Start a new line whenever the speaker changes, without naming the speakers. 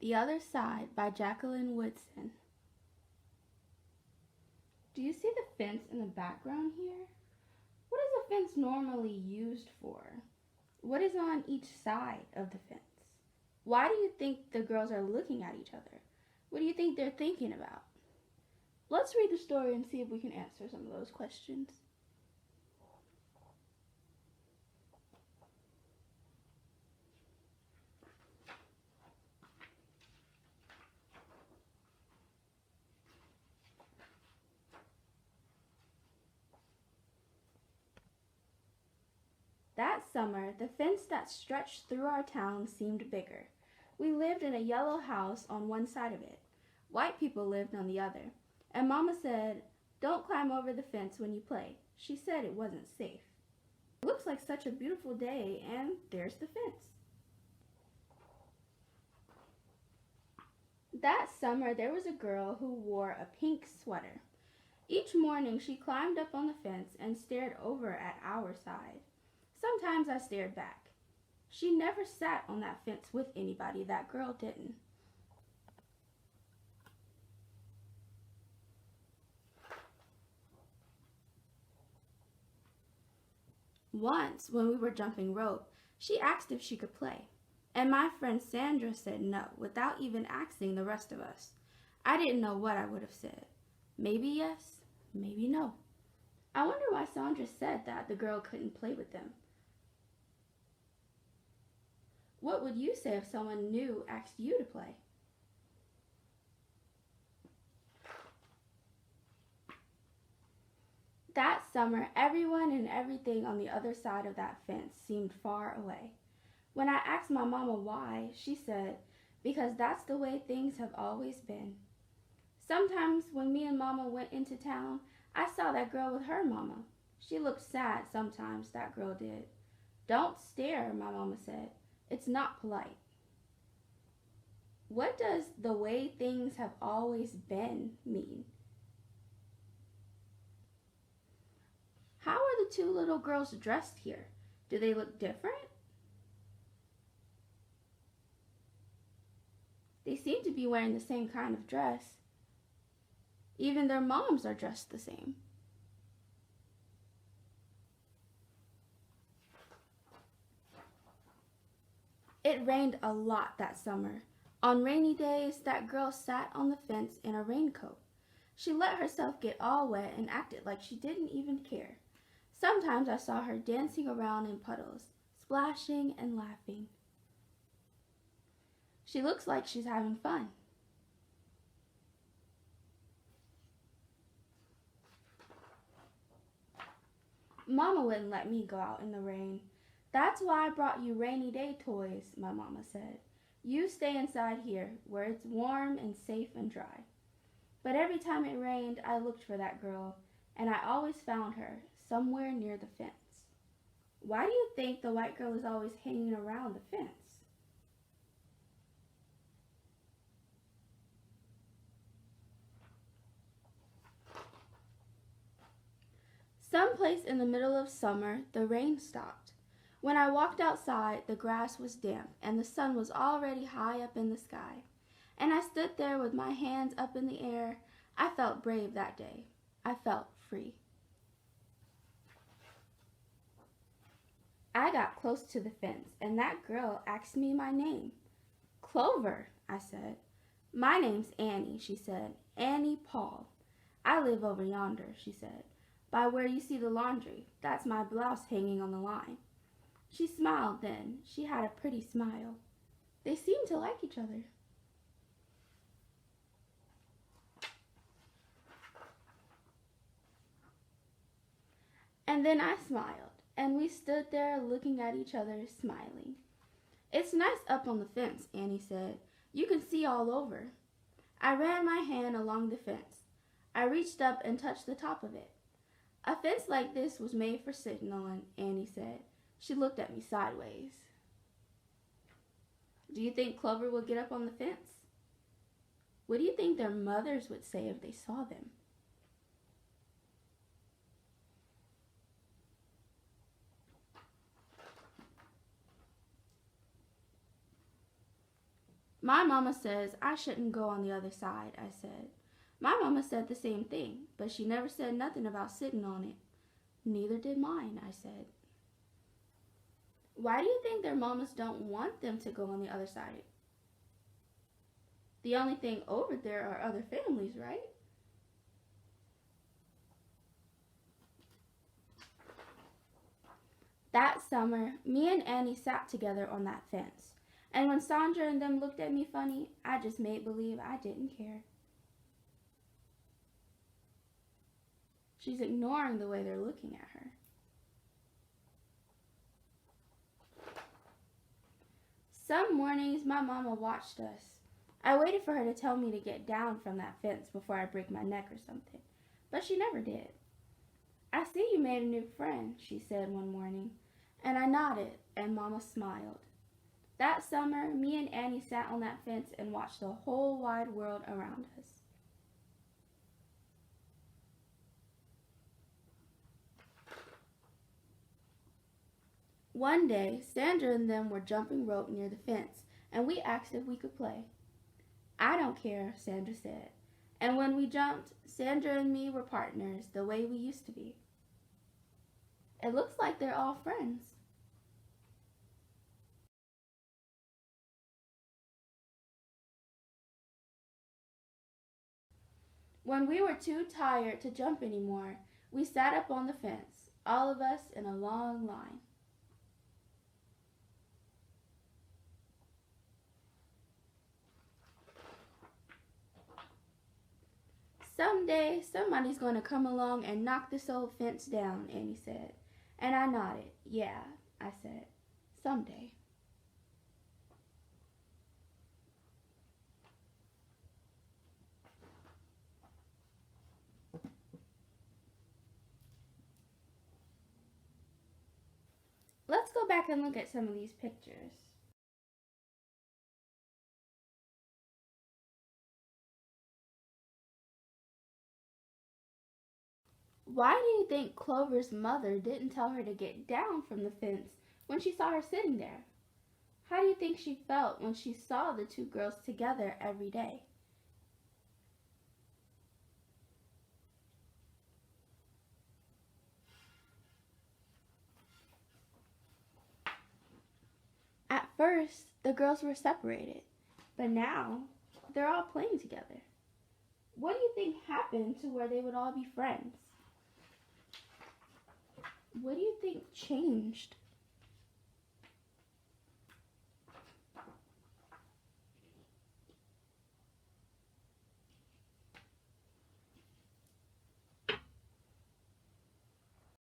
The Other Side by Jacqueline Woodson. Do you see the fence in the background here? What is a fence normally used for? What is on each side of the fence? Why do you think the girls are looking at each other? What do you think they're thinking about? Let's read the story and see if we can answer some of those questions. That summer, the fence that stretched through our town seemed bigger. We lived in a yellow house on one side of it. White people lived on the other. And Mama said, "Don't climb over the fence when you play." She said it wasn't safe. It looks like such a beautiful day, and there's the fence. That summer, there was a girl who wore a pink sweater. Each morning, she climbed up on the fence and stared over at our side. Sometimes I stared back. She never sat on that fence with anybody. That girl didn't. Once, when we were jumping rope, she asked if she could play. And my friend Sandra said no, without even asking the rest of us. I didn't know what I would have said. Maybe yes, maybe no. I wonder why Sandra said that the girl couldn't play with them. What would you say if someone new asked you to play? That summer, everyone and everything on the other side of that fence seemed far away. When I asked my mama why, she said, "Because that's the way things have always been." Sometimes when me and Mama went into town, I saw that girl with her mama. She looked sad sometimes, that girl did. "Don't stare," my mama said. "It's not polite." What does "the way things have always been" mean? How are the two little girls dressed here? Do they look different? They seem to be wearing the same kind of dress. Even their moms are dressed the same. It rained a lot that summer. On rainy days, that girl sat on the fence in a raincoat. She let herself get all wet and acted like she didn't even care. Sometimes I saw her dancing around in puddles, splashing and laughing. She looks like she's having fun. Mama wouldn't let me go out in the rain. "That's why I brought you rainy day toys," my mama said. "You stay inside here, where it's warm and safe and dry." But every time it rained, I looked for that girl, and I always found her somewhere near the fence. Why do you think the white girl is always hanging around the fence? Someplace in the middle of summer, the rain stopped. When I walked outside, the grass was damp and the sun was already high up in the sky. And I stood there with my hands up in the air. I felt brave that day. I felt free. I got close to the fence, and that girl asked me my name. "Clover," I said. "My name's Annie," she said. "Annie Paul. I live over yonder," she said, "by where you see the laundry. That's my blouse hanging on the line." She smiled then. She had a pretty smile. They seemed to like each other. And then I smiled, and we stood there looking at each other, smiling. "It's nice up on the fence," Annie said. "You can see all over." I ran my hand along the fence. I reached up and touched the top of it. "A fence like this was made for sitting on," Annie said. She looked at me sideways. Do you think Clover would get up on the fence? What do you think their mothers would say if they saw them? My mama says I shouldn't go on the other side, I said. My mama said the same thing, but she never said nothing about sitting on it. Neither did mine, I said. Why do you think their mamas don't want them to go on the other side? The only thing over there are other families, right? That summer, me and Annie sat together on that fence. And when Sandra and them looked at me funny, I just made believe I didn't care. She's ignoring the way they're looking at her. Some mornings, my mama watched us. I waited for her to tell me to get down from that fence before I break my neck or something, but she never did. I see you made a new friend, she said one morning, and I nodded, and Mama smiled. That summer, me and Annie sat on that fence and watched the whole wide world around us. One day, Sandra and them were jumping rope near the fence, and we asked if we could play. I don't care, Sandra said. And when we jumped, Sandra and me were partners the way we used to be. It looks like they're all friends. When we were too tired to jump anymore, we sat up on the fence, all of us in a long line. Someday, somebody's going to come along and knock this old fence down, Annie said. And I nodded. Yeah, I said. Someday. Let's go back and look at some of these pictures. Why do you think Clover's mother didn't tell her to get down from the fence when she saw her sitting there? How do you think she felt when she saw the two girls together every day? At first, the girls were separated, but now they're all playing together. What do you think happened to where they would all be friends? What do you think changed?